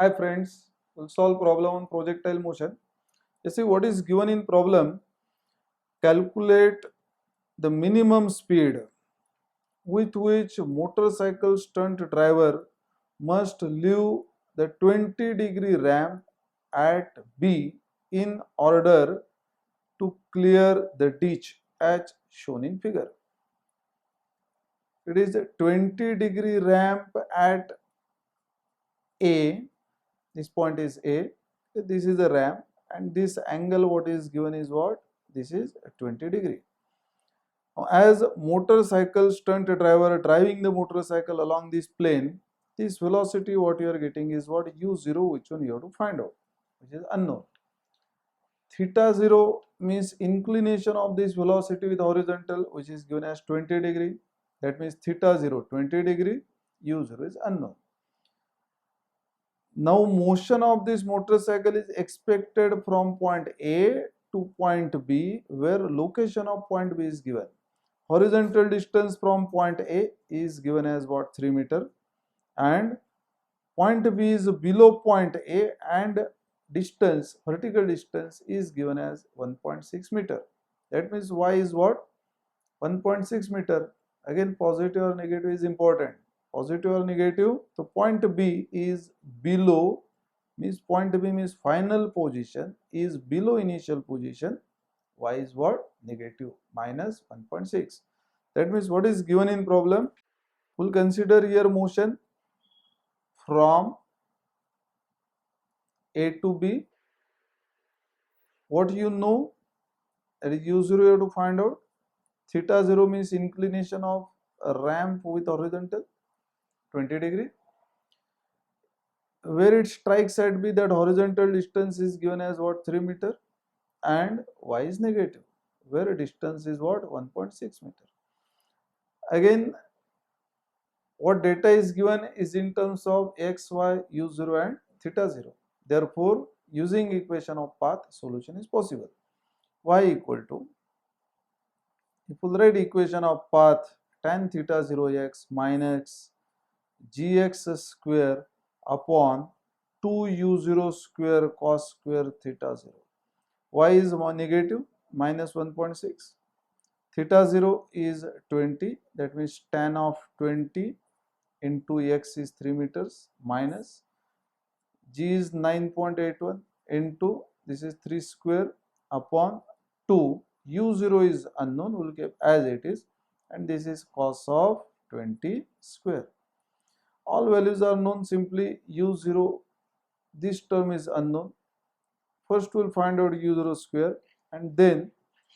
Hi friends, we'll solve problem on projectile motion. You see what is given in problem. Calculate the minimum speed with which motorcycle stunt driver must leave the 20-degree ramp at B in order to clear the ditch as shown in figure. It is a 20-degree ramp at A. This point is A. This is the ramp, and this angle what is given is what? This is 20 degree. As motorcycle stunt driver driving the motorcycle along this plane, this velocity what you are getting is what? u0, which one you have to find out, which is unknown. Theta 0 means inclination of this velocity with horizontal, which is given as 20 degree. That means theta 0 20 degree, u0 is unknown. Now motion of this motorcycle is expected from point A to point B, where location of point B is given. Horizontal distance from point A is given as what? 3 meter, and point B is below point A, and distance, vertical distance is given as 1.6 meter. That means Y is what? 1.6 meter. Again, positive or negative is important. Positive or negative, so point B is below, means point B means final position is below initial position. Y is what? Negative, minus 1.6. That means what is given in problem? We'll consider here motion from A to B. What you know, that is u0 you have to find out. Theta 0 means inclination of a ramp with horizontal 20 degree. Where it strikes at B, that horizontal distance is given as what? 3 meter, and Y is negative, where distance is what? 1.6 meter. Again, what data is given is in terms of x, y, u0 and theta 0. Therefore, using equation of path, solution is possible. Y equal to, if we write equation of path, tan theta 0x minus gx square upon 2u0 square cos square theta 0. Y is negative, minus 1.6. Theta 0 is 20, that means tan of 20 into x is 3 meters, minus g is 9.81 into this is 3 square upon 2. u0 is unknown, we will keep as it is, and this is cos of 20 square. All values are known, simply u0, this term is unknown. First we will find out u0 square, and then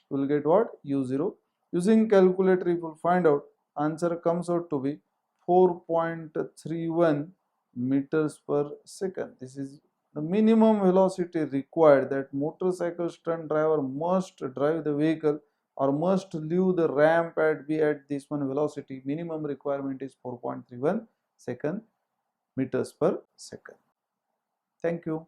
we will get what? u0. Using calculator, if we will find out, answer comes out to be 4.31 meters per second. This is the minimum velocity required that motorcycle stunt driver must drive the vehicle or must leave the ramp at B at this one velocity. Minimum requirement is 4.31 meters per second. Thank you.